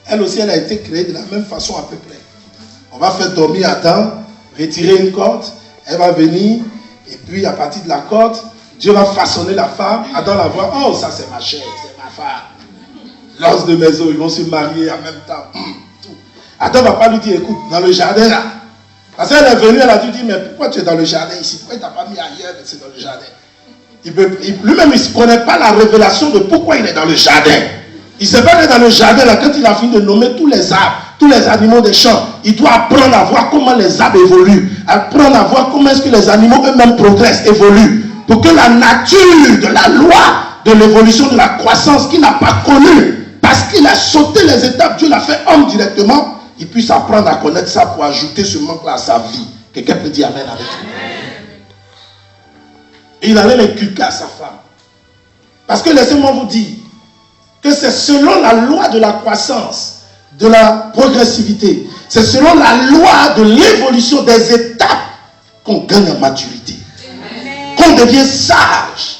Elle aussi, elle a été créée de la même façon à peu près. On va faire dormir Adam, retirer une corde, elle va venir, et puis à partir de la corde, Dieu va façonner la femme. Adam la voit, oh ça c'est ma chair, c'est ma femme. L'os de mes os, ils vont se marier en même temps. Adam ne va pas lui dire, écoute, dans le jardin là. Parce qu'elle est venue, elle a dû dire, mais pourquoi tu es dans le jardin ici? Pourquoi il ne t'a pas mis ailleurs, mais c'est dans le jardin? Lui-même, il ne connaît pas la révélation de pourquoi il est dans le jardin. Il ne sait pas qu'il est dans le jardin là, quand il a fini de nommer tous les arbres, tous les animaux des champs. Il doit apprendre à voir comment les arbres évoluent. Apprendre à voir comment est-ce que les animaux eux-mêmes progressent, évoluent. Pour que la nature de la loi de l'évolution, de la croissance qu'il n'a pas connue, parce qu'il a sauté les étapes, Dieu l'a fait homme directement, il puisse apprendre à connaître ça pour ajouter ce manque-là à sa vie. Quelqu'un peut dire Amen avec lui. Et il allait l'inculquer à sa femme. Parce que laissez-moi vous dire que c'est selon la loi de la croissance, de la progressivité, c'est selon la loi de l'évolution des étapes qu'on gagne en maturité, qu'on devient sage.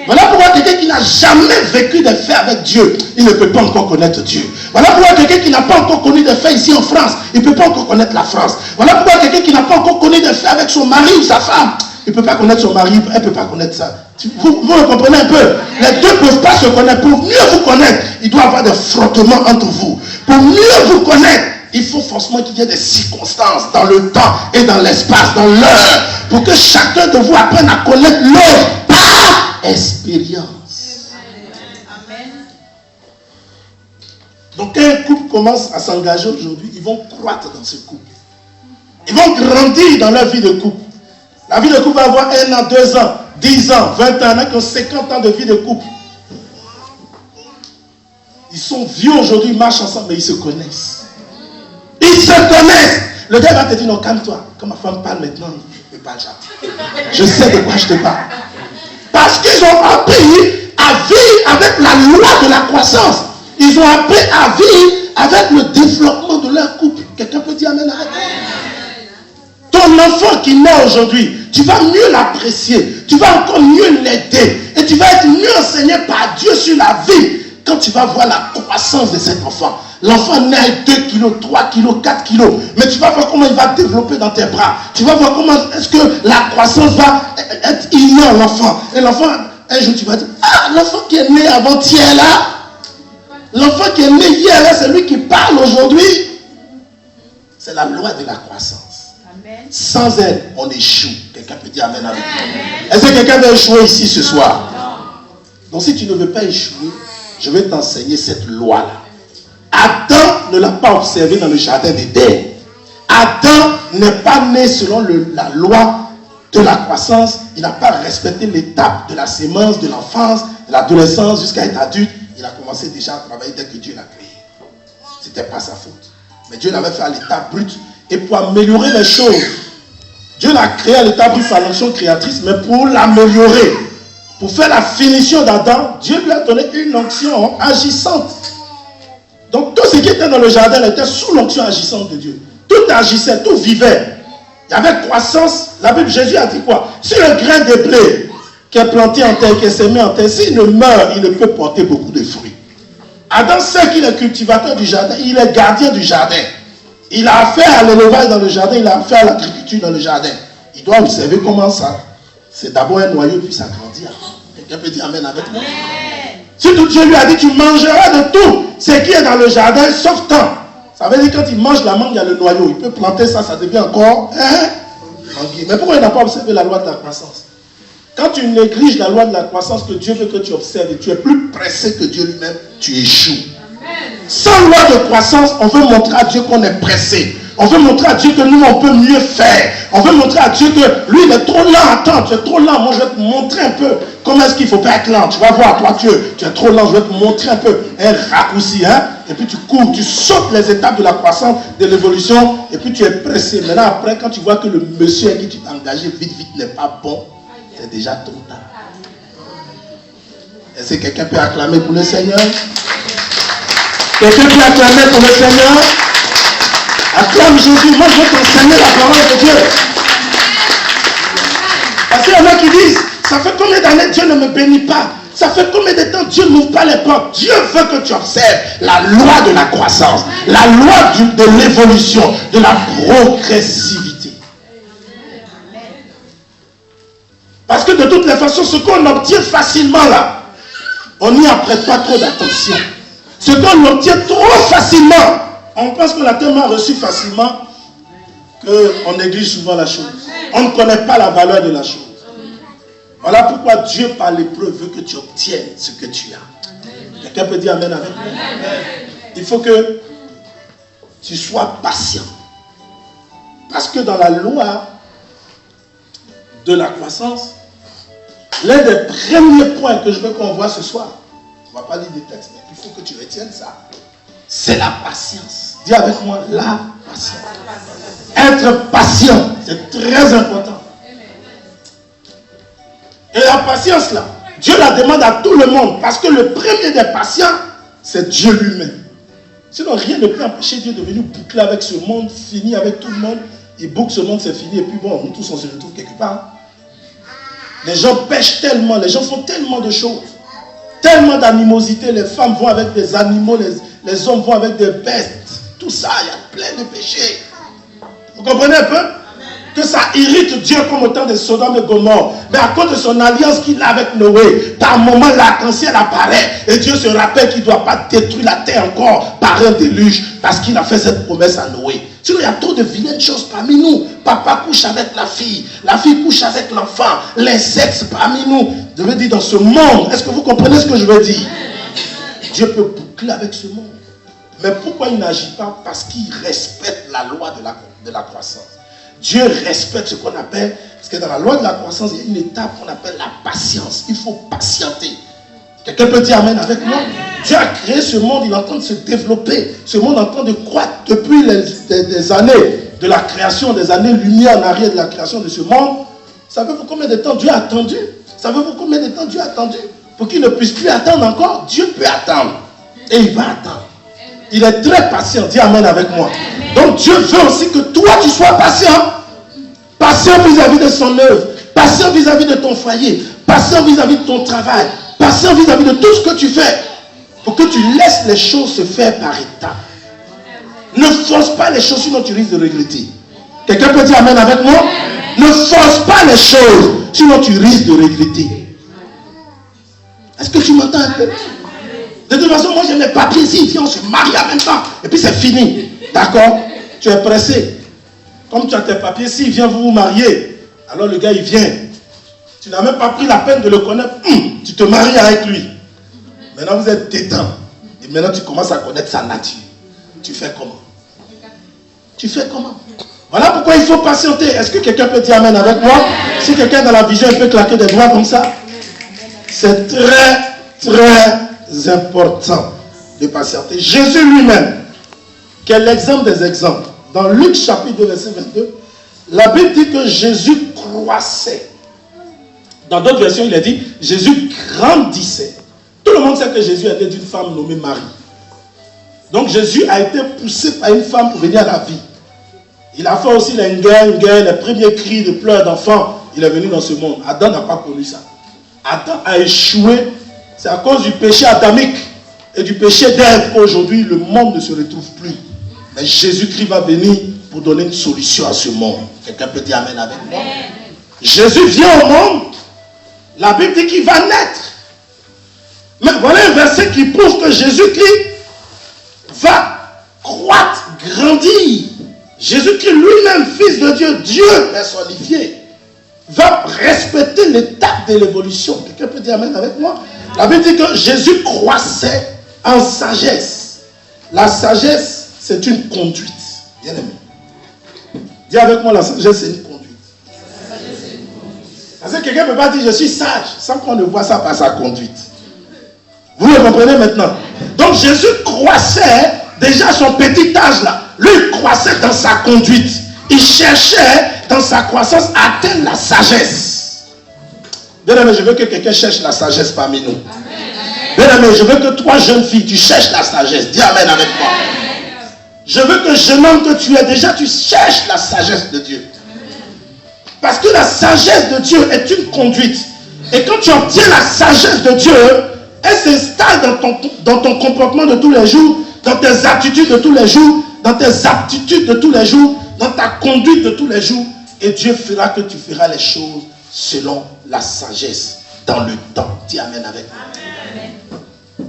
Voilà pourquoi quelqu'un qui n'a jamais vécu des faits avec Dieu, il ne peut pas encore connaître Dieu. Voilà pourquoi quelqu'un qui n'a pas encore connu des faits ici en France, il ne peut pas encore connaître la France. Voilà pourquoi quelqu'un qui n'a pas encore connu des faits avec son mari ou sa femme, il ne peut pas connaître son mari, elle ne peut pas connaître ça. Vous me comprenez un peu? Les deux ne peuvent pas se connaître. Pour mieux vous connaître, il doit y avoir des frottements entre vous. Pour mieux vous connaître, il faut forcément qu'il y ait des circonstances dans le temps et dans l'espace, dans l'heure, pour que chacun de vous apprenne à connaître l'autre par expérience. Amen. Donc quand un couple commence à s'engager aujourd'hui, ils vont croître dans ce couple. Ils vont grandir dans leur vie de couple. La vie de couple va avoir 1 an, 2 ans, 10 ans, 20 ans, il y en a qui ont 50 ans de vie de couple. Ils sont vieux aujourd'hui, ils marchent ensemble, mais ils se connaissent. Ils se connaissent. Le gars va te dire, non, calme-toi. Quand ma femme parle maintenant, je ne parle jamais. Je sais de quoi je te parle. Parce qu'ils ont appris à vivre avec la loi de la croissance. Ils ont appris à vivre avec le développement de leur couple. Quelqu'un peut dire amen, arrête. Ton enfant qui naît aujourd'hui, tu vas mieux l'apprécier, tu vas encore mieux l'aider et tu vas être mieux enseigné par Dieu sur la vie quand tu vas voir la croissance de cet enfant. L'enfant naît avec 2 kilos, 3 kilos, 4 kilos, mais tu vas voir comment il va développer dans tes bras. Tu vas voir comment est-ce que la croissance va être innée en l'enfant. Et l'enfant, un jour tu vas dire, ah, l'enfant qui est né avant-hier là, l'enfant qui est né hier là, c'est lui qui parle aujourd'hui. C'est la loi de la croissance. Amen. Sans elle, on échoue. Quelqu'un peut dire amen avec moi. Est-ce que quelqu'un veut échouer ici ce soir? Donc si tu ne veux pas échouer, je vais t'enseigner cette loi-là. Adam ne l'a pas observé dans le jardin d'Éden. Adam n'est pas né selon la loi de la croissance. Il n'a pas respecté l'étape de la sémence, de l'enfance, de l'adolescence jusqu'à être adulte. Il a commencé déjà à travailler dès que Dieu l'a créé. Ce n'était pas sa faute. Mais Dieu l'avait fait à l'état brut. Et pour améliorer les choses, Dieu l'a créé à l'état brut par l'onction créatrice, mais pour l'améliorer, pour faire la finition d'Adam, Dieu lui a donné une onction agissante. Donc tout ce qui était dans le jardin était sous l'onction agissante de Dieu. Tout agissait, tout vivait. Il y avait croissance. La Bible, Jésus a dit quoi? Si le grain de blé qui est planté en terre, qui est semé en terre, s'il ne meurt, il ne peut porter beaucoup de fruits. Adam sait qu'il est cultivateur du jardin, il est gardien du jardin. Il a affaire à l'élevage dans le jardin, il a affaire à l'agriculture dans le jardin. Il doit observer comment ça. C'est d'abord un noyau, puis ça grandit. Quelqu'un peut dire amen avec moi? Si tout Dieu lui a dit, tu mangeras de tout ce qui est dans le jardin, sauf tant. Ça veut dire quand il mange la mangue, il y a le noyau. Il peut planter ça, ça devient encore anguille. Mais pourquoi il n'a pas observé la loi de la croissance? Quand tu négliges la loi de la croissance que Dieu veut que tu observes et tu es plus pressé que Dieu lui-même, tu échoues. Sans loi de croissance, on veut montrer à Dieu qu'on est pressé. On veut montrer à Dieu que nous, on peut mieux faire. On veut montrer à Dieu que lui, il est trop lent. Attends, tu es trop lent. Moi, je vais te montrer un peu comment est-ce qu'il ne faut pas être lent. Tu vas voir, toi, Dieu, tu es trop lent. Je vais te montrer un peu un raccourci. Hein? Et puis, tu cours, tu sautes les étapes de la croissance, de l'évolution. Et puis, tu es pressé. Maintenant, après, quand tu vois que le monsieur avec qui tu t'es engagé vite n'est pas bon, c'est déjà trop tard. Est-ce que quelqu'un peut acclamer pour le Seigneur? Quelqu'un peut acclamer pour le Seigneur? Acclame Jésus. Moi, je vais t'enseigner la parole de Dieu. Parce qu'il y en a qui disent, ça fait combien d'années Dieu ne me bénit pas? Ça fait combien de temps Dieu n'ouvre pas les portes? Dieu veut que tu observes la loi de la croissance, la loi de l'évolution, de la progressivité. Parce que de toutes les façons, ce qu'on obtient facilement là, on n'y prête pas trop d'attention. Ce qu'on obtient trop facilement, on pense que la terre a reçu facilement, qu'on néglige souvent la chose. On ne connaît pas la valeur de la chose. Voilà pourquoi Dieu, par l'épreuve, veut que tu obtiennes ce que tu as. Quelqu'un peut dire Amen avec moi? Il faut que tu sois patient. Parce que dans la loi de la croissance, l'un des premiers points que je veux qu'on voit ce soir, on ne va pas lire des textes, mais il faut que tu retiennes ça, c'est la patience. Dis avec moi, la patience. Être patient, c'est très important. Et la patience là, Dieu la demande à tout le monde, parce que le premier des patients, c'est Dieu lui-même. Sinon, rien ne peut empêcher Dieu de venir boucler avec ce monde, finir avec tout le monde. Il boucle ce monde, c'est fini, et puis bon, nous tous on se retrouve quelque part. Les gens pêchent tellement, les gens font tellement de choses. Tellement d'animosité, les femmes vont avec des animaux, les hommes vont avec des bêtes. Tout ça, il y a plein de péchés. Vous comprenez un peu? Que ça irrite Dieu comme au temps de Sodome et Gomorrhe. Mais à cause de son alliance qu'il a avec Noé, par un moment l'arc-en-ciel apparaît et Dieu se rappelle qu'il ne doit pas détruire la terre encore par un déluge parce qu'il a fait cette promesse à Noé. Sinon il y a trop de vilaines choses parmi nous. Papa couche avec la fille couche avec l'enfant, l'insecte parmi nous. Je veux dire dans ce monde, est-ce que vous comprenez ce que je veux dire? Dieu peut boucler avec ce monde. Mais pourquoi il n'agit pas? Parce qu'il respecte la loi de la croissance. Dieu respecte ce qu'on appelle, parce que dans la loi de la croissance, il y a une étape qu'on appelle la patience. Il faut patienter. Quelqu'un peut dire Amen avec moi? Dieu a créé ce monde, il est en train de se développer. Ce monde est en train de croître depuis des années de la création, des années-lumière en arrière de la création de ce monde. Savez-vous combien de temps Dieu a attendu? Savez-vous combien de temps Dieu a attendu? Pour qu'il ne puisse plus attendre encore, Dieu peut attendre. Et il va attendre. Il est très patient. Dis Amen avec moi. Donc Dieu veut aussi que toi tu sois patient. Patient vis-à-vis de son œuvre. Patient vis-à-vis de ton foyer. Patient vis-à-vis de ton travail. Patient vis-à-vis de tout ce que tu fais. Pour que tu laisses les choses se faire par étapes. Ne force pas les choses, sinon tu risques de regretter. Quelqu'un peut dire Amen avec moi? Ne force pas les choses, sinon tu risques de regretter. Est-ce que tu m'entends un peu? De toute façon, moi j'ai mes papiers ici, on se marie en même temps. Et puis c'est fini. D'accord? Tu es pressé. Comme tu as tes papiers, s'il vient vous marier, alors le gars il vient. Tu n'as même pas pris la peine de le connaître. Tu te maries avec lui. Maintenant vous êtes détente. Et maintenant tu commences à connaître sa nature. Tu fais comment? Tu fais comment? Voilà pourquoi il faut patienter. Est-ce que quelqu'un peut dire Amen avec moi? Si quelqu'un dans la vision il peut claquer des doigts comme ça. C'est très, très important de patienter. Jésus lui-même, qui est l'exemple des exemples. Dans Luc chapitre 2, verset 22, la Bible dit que Jésus croissait. Dans d'autres versions, il a dit Jésus grandissait. Tout le monde sait que Jésus était d'une femme nommée Marie. Donc Jésus a été poussé par une femme pour venir à la vie. Il a fait aussi les premiers cris de pleurs d'enfants. Il est venu dans ce monde. Adam n'a pas connu ça. Adam a échoué. C'est à cause du péché adamique et du péché d'Ève qu'aujourd'hui le monde ne se retrouve plus. Mais Jésus-Christ va venir pour donner une solution à ce monde. Quelqu'un peut dire Amen avec moi? Jésus vient au monde. La Bible dit qu'il va naître. Mais voilà un verset qui prouve que Jésus-Christ va croître, grandir. Jésus-Christ lui-même, fils de Dieu, Dieu personnifié, va respecter l'étape de l'évolution. Quelqu'un peut dire Amen avec moi? La Bible dit que Jésus croissait en sagesse. La sagesse, c'est une conduite. Bien aimé. Dis avec moi, la sagesse, c'est une conduite. Parce que quelqu'un ne peut pas dire je suis sage sans qu'on ne voit ça par sa conduite. Vous le comprenez maintenant? Donc Jésus croissait déjà à son petit âge là. Lui, il croissait dans sa conduite. Il cherchait dans sa croissance à atteindre la sagesse. Bien aimé, je veux que quelqu'un cherche la sagesse parmi nous. Bien aimé, je veux que toi, jeune fille, tu cherches la sagesse. Dis Amen avec moi. Je veux que jeune homme que tu es déjà, tu cherches la sagesse de Dieu. Parce que la sagesse de Dieu est une conduite. Et quand tu obtiens la sagesse de Dieu, elle s'installe dans ton comportement de tous les jours, dans tes attitudes de tous les jours, dans tes aptitudes de tous les jours, dans ta conduite de tous les jours. Et Dieu fera que tu feras les choses selon la sagesse dans le temps. Dis amen avec moi.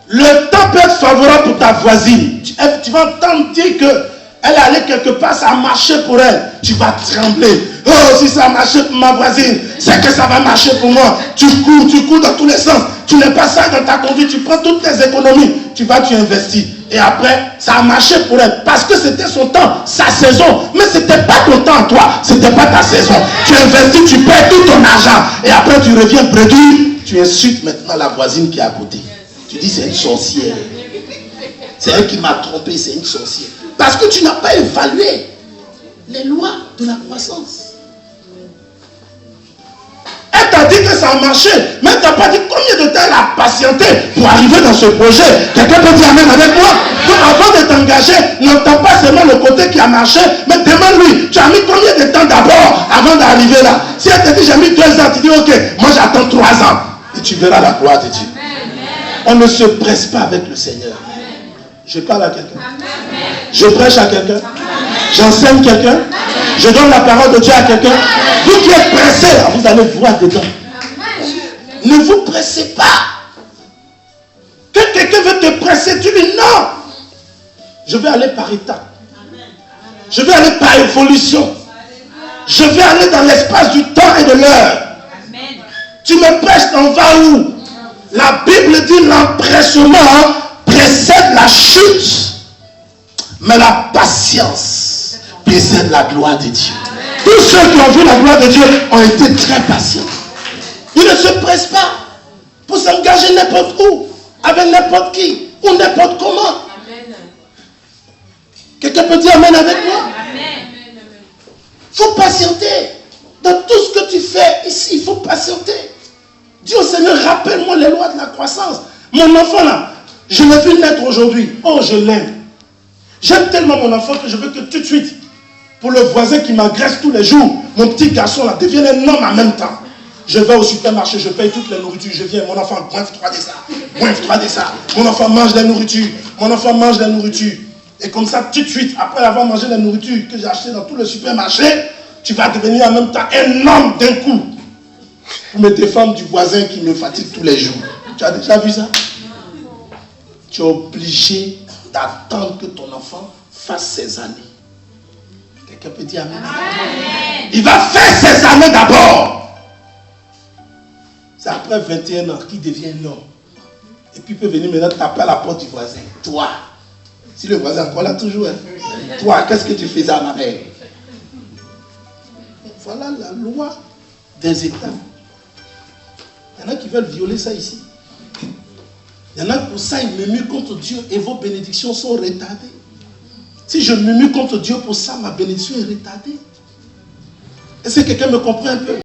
Le temps peut être favorable pour ta voisine. Tu vas entendre dire qu'elle est allée quelque part, ça a marché pour elle. Tu vas trembler. Oh, si ça a marché pour ma voisine, c'est que ça va marcher pour moi. Tu cours dans tous les sens. Tu n'es pas ça dans ta conduite. Tu prends toutes tes économies. Tu investis. Et après, ça a marché pour elle. Parce que c'était son temps, sa saison. Mais ce n'était pas ton temps, toi. Ce n'était pas ta saison. Tu investis, tu perds tout ton argent. Et après, tu reviens bredouille. Tu insultes maintenant la voisine qui est à côté. Tu dis, c'est une sorcière. C'est elle qui m'a trompé, c'est une sorcière. Parce que tu n'as pas évalué les lois de la croissance. Elle t'a dit que ça a marché, mais elle t'a pas dit combien de temps elle a patienté pour arriver dans ce projet. Quelqu'un peut dire amen avec moi? Donc avant de t'engager, n'entends pas seulement le côté qui a marché, mais demande-lui, tu as mis combien de temps d'abord avant d'arriver là? Si elle te dit j'ai mis 2 ans, tu dis ok, moi j'attends 3 ans. Et tu verras la gloire de Dieu. On ne se presse pas avec le Seigneur. Je parle à quelqu'un. Je prêche à quelqu'un. J'enseigne quelqu'un. Je donne la parole de Dieu à quelqu'un. Vous qui êtes pressés, vous allez voir dedans. Ne vous pressez pas. Que quelqu'un veut te presser, tu dis non. Je vais aller par étapes. Je vais aller par évolution. Je vais aller dans l'espace du temps et de l'heure. Tu me presses, on va où? La Bible dit l'empressement précède la chute, mais la patience précède la gloire de Dieu. Tous ceux qui ont vu la gloire de Dieu ont été très patients. Ils ne se pressent pas pour s'engager n'importe où, avec n'importe qui, ou n'importe comment. Quelqu'un peut dire amen avec moi? Il faut patienter. Dans tout ce que tu fais ici, il faut patienter. Dis au Seigneur, rappelle-moi les lois de la croissance. Mon enfant là, je l'ai vu naître aujourd'hui. Oh, je l'aime. J'aime tellement mon enfant que je veux que tout de suite, pour le voisin qui m'agresse tous les jours, mon petit garçon là devienne un homme en même temps. Je vais au supermarché, je paye toute la nourriture, je viens, mon enfant, boinve-toi de ça, boinve-toi de ça. Mon enfant mange la nourriture, mon enfant mange la nourriture. Et comme ça, tout de suite, après avoir mangé la nourriture que j'ai achetée dans tout le supermarché, tu vas devenir en même temps un homme d'un coup. Pour me défendre du voisin qui me fatigue tous les jours. Tu as déjà vu ça? Tu es obligé d'attendre que ton enfant fasse ses années. Quelqu'un peut dire amen? Il va faire ses années d'abord. C'est après 21 ans qu'il devient un homme. Et puis il peut venir maintenant taper à la porte du voisin. Toi, si le voisin est encore là toujours, hein? Toi, qu'est-ce que tu faisais à ma mère? Voilà la loi des états. Il y en a qui veulent violer ça ici. Il y en a pour ça, ils murmurent contre Dieu et vos bénédictions sont retardées. Si je murmure contre Dieu pour ça, ma bénédiction est retardée. Est-ce que quelqu'un me comprend un peu?